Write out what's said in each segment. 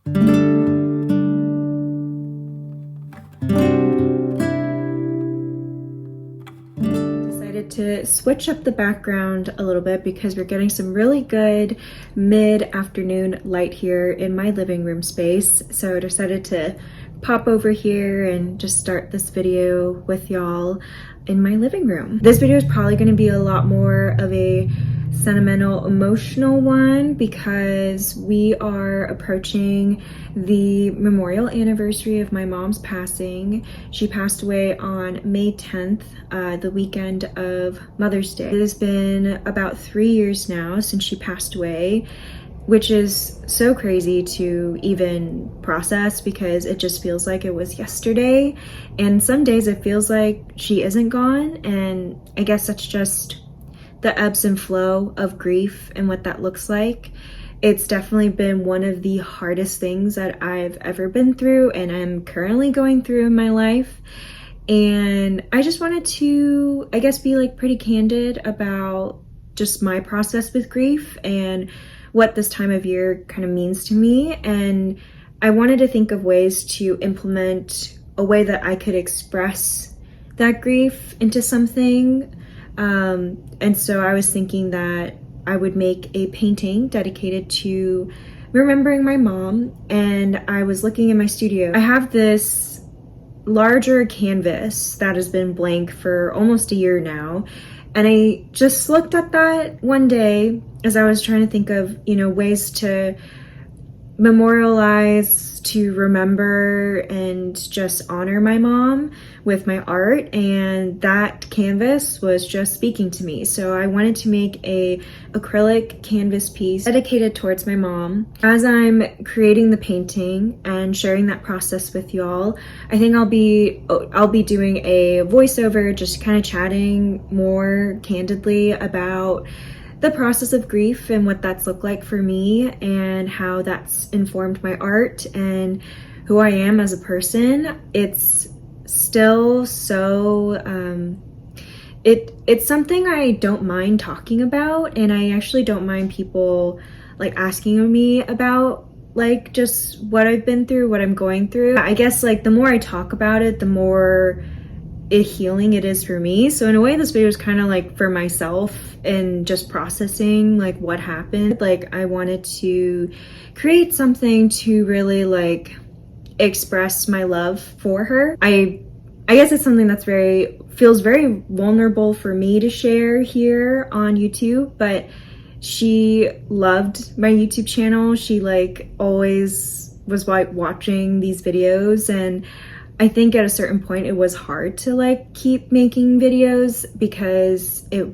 Decided to switch up the background a little bit because we're getting some really good mid-afternoon light here in my living room space. So I decided to pop over here and just start this video with y'all in my living room. This video is probably going to be a lot more of a sentimental, emotional one because we are approaching the memorial anniversary of my mom's passing. She passed away on May 10th, the weekend of Mother's Day. It has been about 3 years now since she passed away, which is so crazy to even process because it just feels like it was yesterday. And some days it feels like she isn't gone, and I guess that's just the ebbs and flow of grief and what that looks like. It's definitely been one of the hardest things that I've ever been through and I'm currently going through in my life. And I just wanted to, I guess, be like pretty candid about just my process with grief and what this time of year kind of means to me. And I wanted to think of ways to implement a way that I could express that grief into something. And so I was thinking that I would make a painting dedicated to remembering my mom. And I was looking in my studio. I have this larger canvas that has been blank for almost a year now. And I just looked at that one day as I was trying to think of, ways to memorialize, to remember, and just honor my mom with my art. And that canvas was just speaking to me. So I wanted to make a acrylic canvas piece dedicated towards my mom. As I'm creating the painting and sharing that process with y'all, I think I'll be doing a voiceover, just kind of chatting more candidly about the process of grief and what that's looked like for me and how that's informed my art and who I am as a person. It's still so, it's something I don't mind talking about, and I actually don't mind people like asking me about like just what I've been through, what I'm going through. I guess like the more I talk about it, the more healing it is for me. So in a way, this video is kind of like for myself and just processing like what happened. Like I wanted to create something to really like express my love for her. I guess it's something that's feels very vulnerable for me to share here on YouTube, but she loved my YouTube channel. She like always was like watching these videos, and I think at a certain point it was hard to like keep making videos because it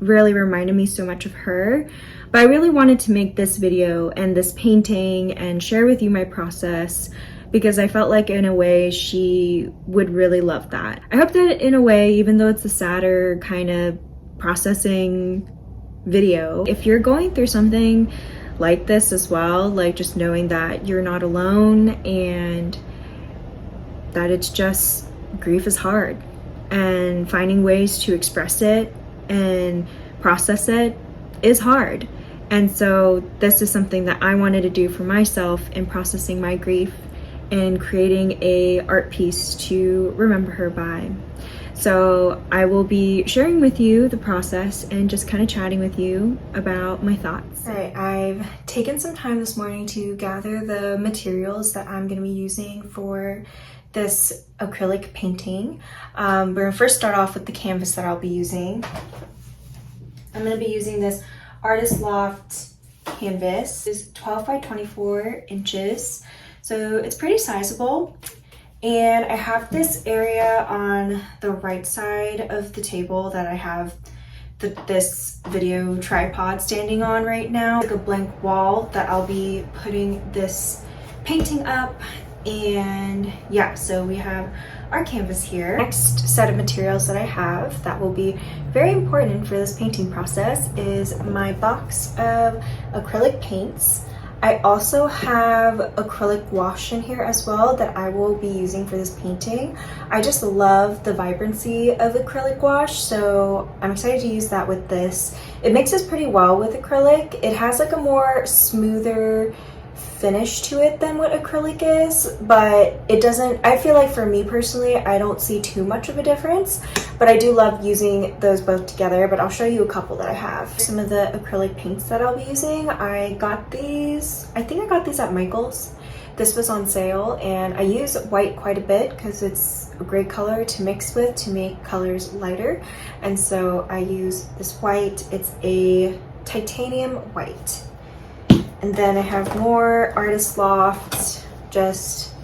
really reminded me so much of her. But I really wanted to make this video and this painting and share with you my process because I felt like in a way she would really love that. I hope that in a way, even though it's a sadder kind of processing video, if you're going through something like this as well, like just knowing that you're not alone and that it's just grief is hard, and finding ways to express it and process it is hard. And so this is something that I wanted to do for myself in processing my grief and creating a art piece to remember her by. So I will be sharing with you the process and just kind of chatting with you about my thoughts. All right, I've taken some time this morning to gather the materials that I'm going to be using for this acrylic painting. We're gonna first start off with the canvas that I'll be using. I'm gonna be using this Artist Loft canvas. It's 12 by 24 inches, so it's pretty sizable. And I have this area on the right side of the table that I have this video tripod standing on right now. It's like a blank wall that I'll be putting this painting up. And yeah, so we have our canvas here. Next set of materials that I have that will be very important for this painting process is my box of acrylic paints. I also have acrylic gouache in here as well that I will be using for this painting. I just love the vibrancy of acrylic gouache, so I'm excited to use that with this. It mixes pretty well with acrylic. It has like a more smoother finish to it than what acrylic is, but it doesn't, I feel like for me personally, I don't see too much of a difference, but I do love using those both together. But I'll show you a couple that I have. Some of the acrylic paints that I'll be using, I got these, I think I got these at Michael's. This was on sale, and I use white quite a bit because it's a great color to mix with to make colors lighter. And so I use this white. It's a titanium white. And then I have more Artist Loft, just,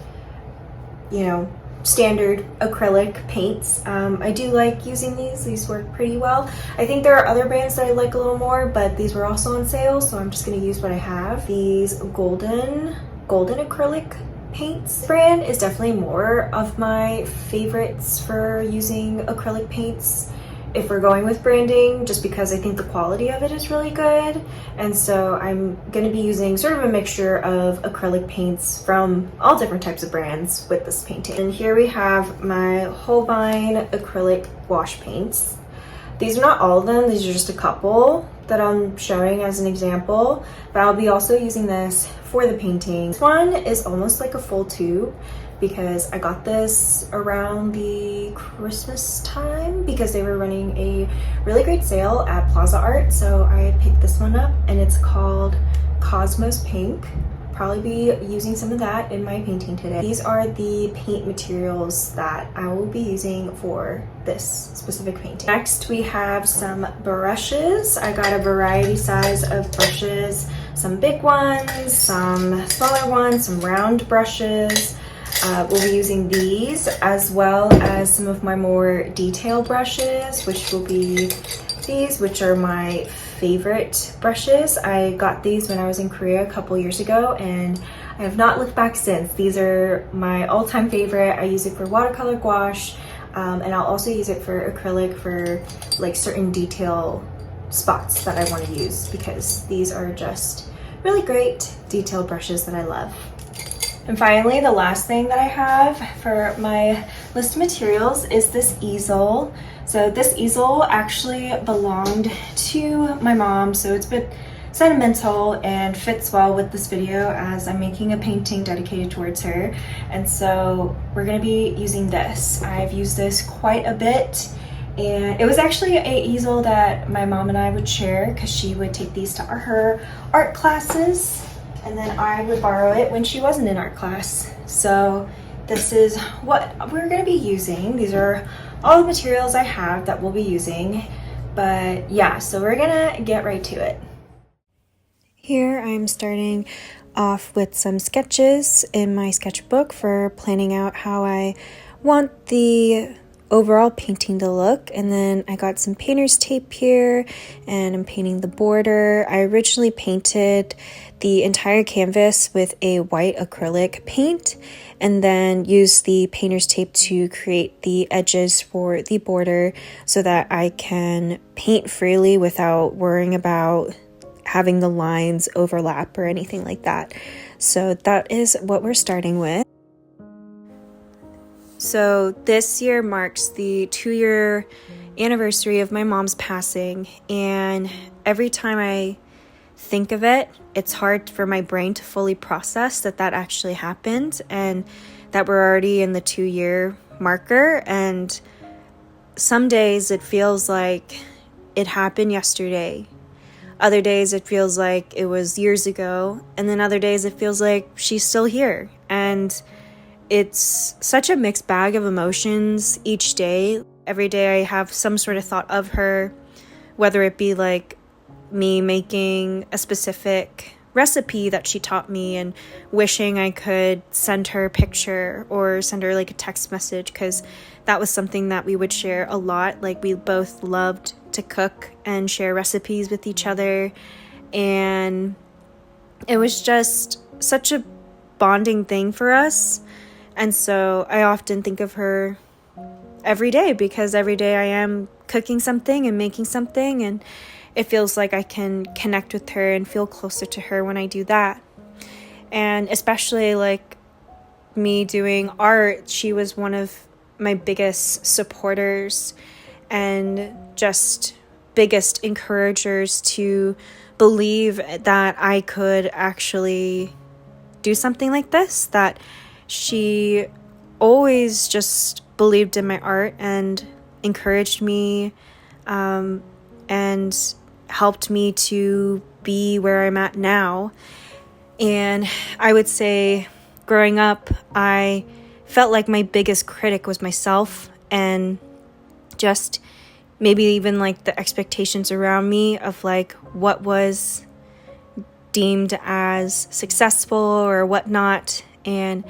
you know, standard acrylic paints. I do like using these work pretty well. I think there are other brands that I like a little more, but these were also on sale, so I'm just going to use what I have. These golden acrylic paints. This brand is definitely more of my favorites for using acrylic paints if we're going with branding, just because I think the quality of it is really good. And so I'm going to be using sort of a mixture of acrylic paints from all different types of brands with this painting. And here we have my Holbein acrylic gouache paints. These are not all of them, these are just a couple that I'm showing as an example, but I'll be also using this for the painting. This one is almost like a full tube because I got this around the Christmas time because they were running a really great sale at Plaza Art, so I picked this one up, and it's called Cosmos Pink. Probably be using some of that in my painting today. These are the paint materials that I will be using for this specific painting. Next, we have some brushes. I got a variety size of brushes, some big ones, some smaller ones, some round brushes. We'll be using these as well as some of my more detail brushes, which will be these, which are my favorite brushes. I got these when I was in Korea a couple years ago, and I have not looked back since. These are my all-time favorite. I use it for watercolor gouache, and I'll also use it for acrylic for like certain detail spots that I want to use, because these are just really great detailed brushes that I love. And finally, the last thing that I have for my list of materials is this easel. So this easel actually belonged to my mom, so it's a bit sentimental and fits well with this video as I'm making a painting dedicated towards her. And so we're gonna be using this. I've used this quite a bit, and it was actually an easel that my mom and I would share because she would take these to her art classes, and then I would borrow it when she wasn't in art class. So this is what we're gonna be using. These are all the materials I have that we'll be using. But yeah, so we're gonna get right to it. Here I'm starting off with some sketches in my sketchbook for planning out how I want the overall painting to look. And then I got some painter's tape here, and I'm painting the border. I originally painted the entire canvas with a white acrylic paint, and then used the painter's tape to create the edges for the border so that I can paint freely without worrying about having the lines overlap or anything like that. So that is what we're starting with. So this year marks the 2-year anniversary of my mom's passing, and every time I think of it, it's hard for my brain to fully process that actually happened and that we're already in the 2-year marker. And some days it feels like it happened yesterday. Other days it feels like it was years ago. And then other days it feels like she's still here. And it's such a mixed bag of emotions each day. Every day I have some sort of thought of her, whether it be like me making a specific recipe that she taught me and wishing I could send her a picture or send her like a text message, because that was something that we would share a lot. Like, we both loved to cook and share recipes with each other, and it was just such a bonding thing for us. And so I often think of her every day, because every day I am cooking something and making something, and it feels like I can connect with her and feel closer to her when I do that. And especially like me doing art, she was one of my biggest supporters and just biggest encouragers to believe that I could actually do something like this, that she always just believed in my art and encouraged me, and helped me to be where I'm at now. And I would say growing up, I felt like my biggest critic was myself, and just maybe even like the expectations around me of like what was deemed as successful or whatnot. And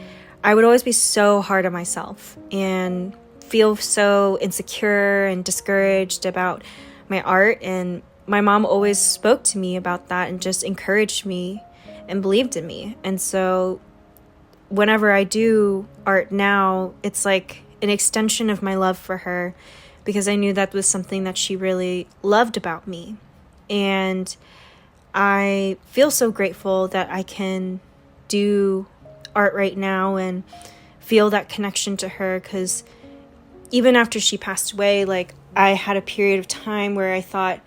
I would always be so hard on myself and feel so insecure and discouraged about my art. And my mom always spoke to me about that and just encouraged me and believed in me. And so whenever I do art now, it's like an extension of my love for her, because I knew that was something that she really loved about me. And I feel so grateful that I can do art right now and feel that connection to her, because even after she passed away, like I had a period of time where I thought,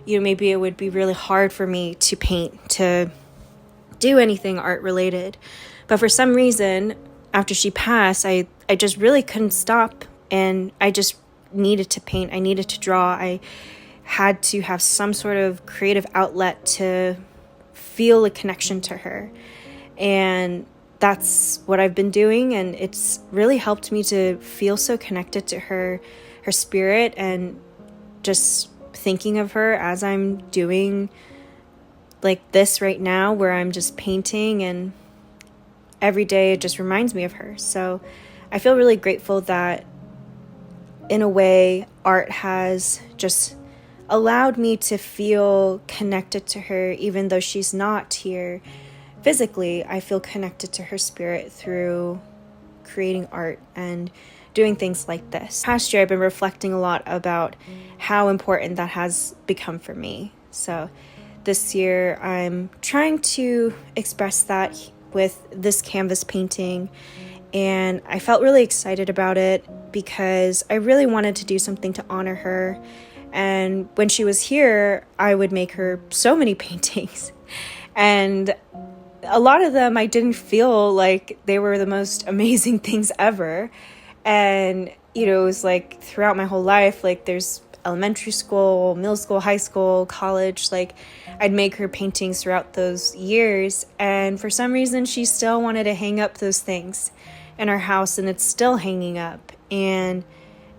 maybe it would be really hard for me to paint, to do anything art related. But for some reason, after she passed, I just really couldn't stop, and I just needed to paint. I needed to draw. I had to have some sort of creative outlet to feel a connection to her. And that's what I've been doing, and it's really helped me to feel so connected to her spirit, and just thinking of her as I'm doing like this right now, where I'm just painting, and every day it just reminds me of her. So I feel really grateful that in a way art has just allowed me to feel connected to her, even though she's not here physically. I feel connected to her spirit through creating art and doing things like this. Past year, I've been reflecting a lot about how important that has become for me. So this year, I'm trying to express that with this canvas painting, and I felt really excited about it because I really wanted to do something to honor her. And when she was here, I would make her so many paintings, and a lot of them I didn't feel like they were the most amazing things ever. And it was like throughout my whole life, like there's elementary school, middle school, high school, college, like I'd make her paintings throughout those years, and for some reason she still wanted to hang up those things in our house, and it's still hanging up. And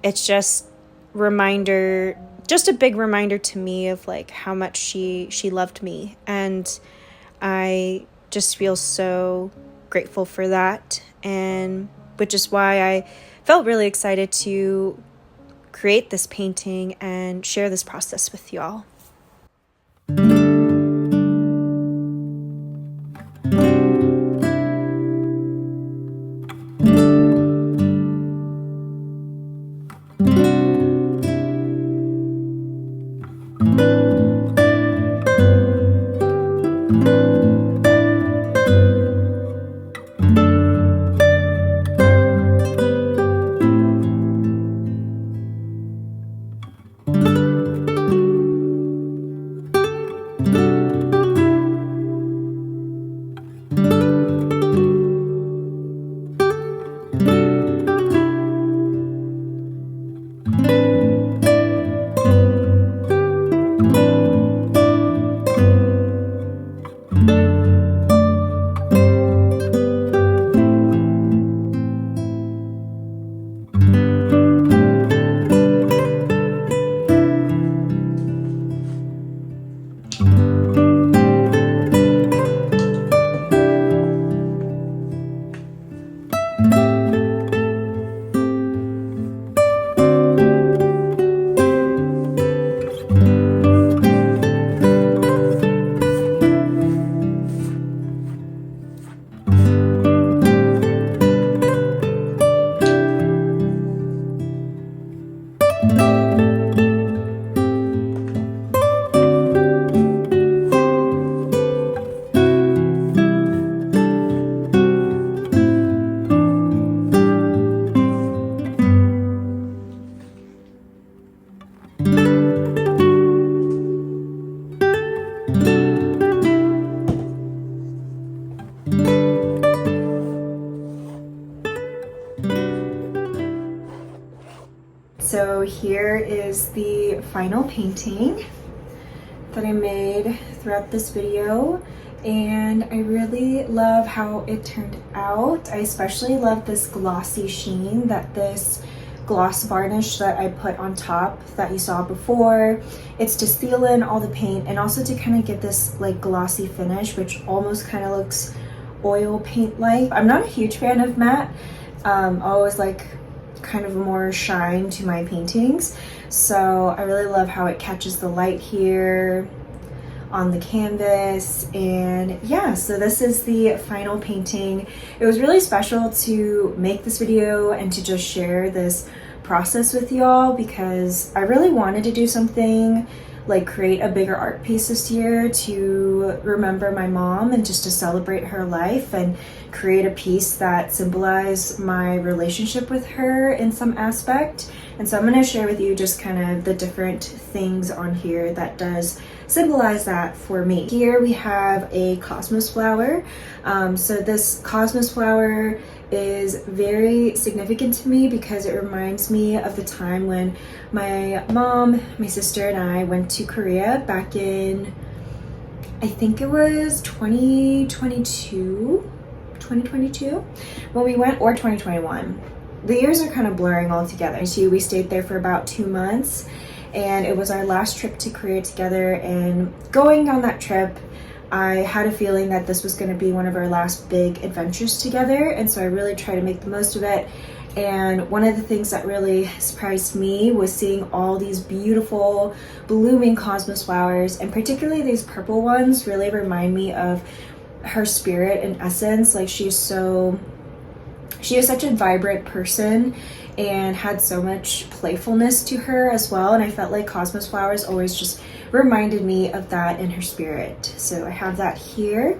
it's just a big reminder to me of like how much she loved me, and I just feel so grateful for that, and which is why I felt really excited to create this painting and share this process with you all. so here is the final painting that I made throughout this video, and I really love how it turned out. I especially love this glossy sheen that this gloss varnish that I put on top that you saw before. It's to seal in all the paint and also to kind of get this like glossy finish, which almost kind of looks oil paint like. I'm not a huge fan of matte. I always like kind of more shine to my paintings, so I really love how it catches the light here on the canvas. And yeah, so this is the final painting. It was really special to make this video and to just share this process with y'all, because I really wanted to do something like create a bigger art piece this year to remember my mom and just to celebrate her life and create a piece that symbolized my relationship with her in some aspect. And so I'm going to share with you just kind of the different things on here that does symbolize that for me. Here we have a cosmos flower. So this cosmos flower is very significant to me because it reminds me of the time when my mom, my sister, and I went to Korea back in, I think it was 2022 when we went, or 2021. The years are kind of blurring all together. So we stayed there for about 2 months, and it was our last trip to Korea together. And going on that trip, I had a feeling that this was going to be one of our last big adventures together, and so I really tried to make the most of it. And one of the things that really surprised me was seeing all these beautiful blooming cosmos flowers, and particularly these purple ones really remind me of her spirit and essence. Like she is such a vibrant person and had so much playfulness to her as well, and I felt like cosmos flowers always just reminded me of that in her spirit. So I have that here.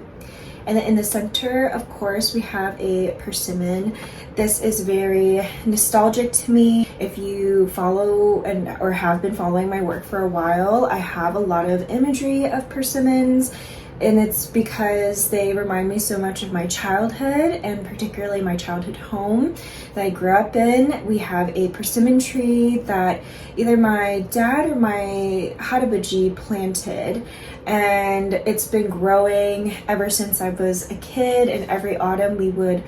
And then in the center, of course, we have a persimmon. This is very nostalgic to me. If you follow or have been following my work for a while, I have a lot of imagery of persimmons, and it's because they remind me so much of my childhood, and particularly my childhood home that I grew up in. We have a persimmon tree that either my dad or my harabaji planted, and it's been growing ever since I was a kid, and every autumn we would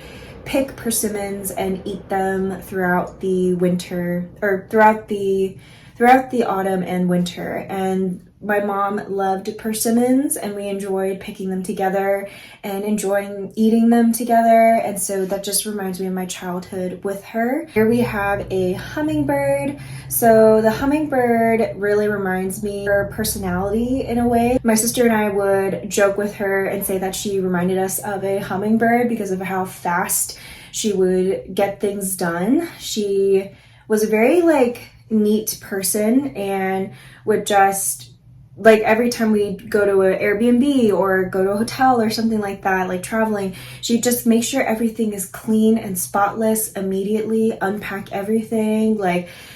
pick persimmons and eat them throughout the winter, or throughout the autumn and winter. And my mom loved persimmons, and we enjoyed picking them together and enjoying eating them together, and so that just reminds me of my childhood with her. Here we have a hummingbird. So the hummingbird really reminds me of her personality in a way. My sister and I would joke with her and say that she reminded us of a hummingbird because of how fast she would get things done. She was a very neat person and would just every time we'd go to an Airbnb or go to a hotel or something like that, like traveling, she'd just make sure everything is clean and spotless immediately, unpack everything.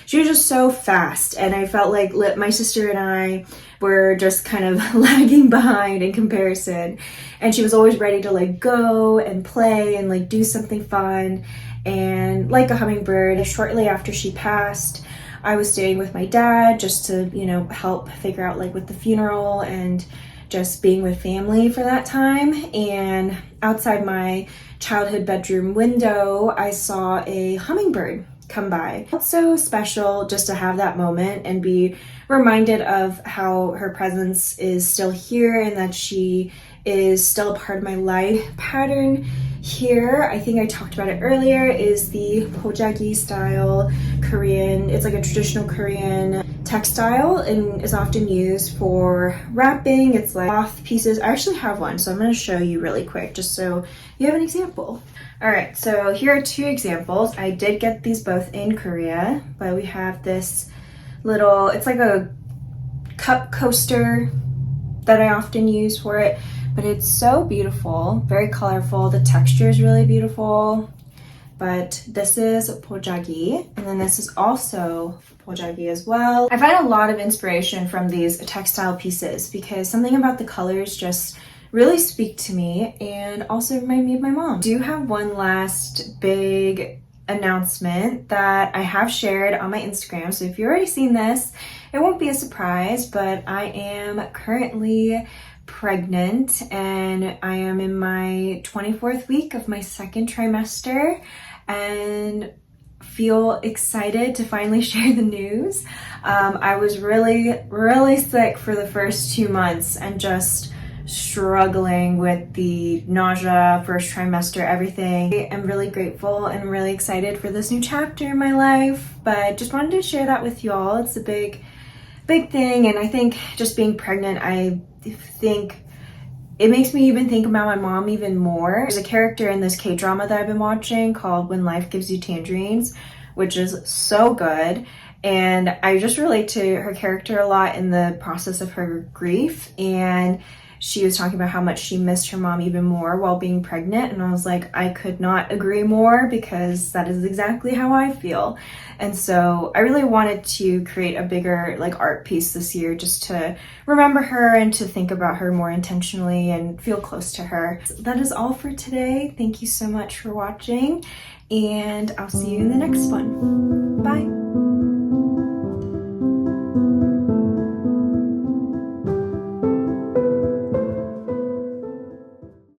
She was just so fast, and I felt like my sister and I were just kind of lagging behind in comparison, and she was always ready to go and play and do something fun. And like a hummingbird, shortly after she passed, I was staying with my dad just to, help figure out with the funeral and just being with family for that time. And outside my childhood bedroom window, I saw a hummingbird come by. It's so special just to have that moment and be reminded of how her presence is still here and that she is still a part of my life. Pattern here, I think I talked about it earlier, is the pojagi style Korean. It's like a traditional Korean textile and is often used for wrapping. It's like cloth pieces. I actually have one, so I'm going to show you really quick just so you have an example. All right, so here are two examples. I did get these both in Korea, but we have this little, it's like a cup coaster that I often use for it. But it's so beautiful, very colorful. The texture is really beautiful. But this is pojagi, and then this is also pojagi as well. I find a lot of inspiration from these textile pieces because something about the colors just really speak to me and also remind me of my mom. I do have one last big announcement that I have shared on my Instagram. So if you've already seen this, it won't be a surprise, but I am currently pregnant and I am in my 24th week of my second trimester and feel excited to finally share the news. I was really sick for the first 2 months and just struggling with the nausea, first trimester, everything. I'm really grateful and really excited for this new chapter in my life, but just wanted to share that with y'all. It's a big thing, and I think just being pregnant, I think it makes me even think about my mom even more. There's a character in this K-drama that I've been watching called When Life Gives You Tangerines, which is so good. And I just relate to her character a lot in the process of her grief. And she was talking about how much she missed her mom even more while being pregnant. And I was like, I could not agree more, because that is exactly how I feel. And so I really wanted to create a bigger art piece this year just to remember her and to think about her more intentionally and feel close to her. So that is all for today. Thank you so much for watching, and I'll see you in the next one. Bye.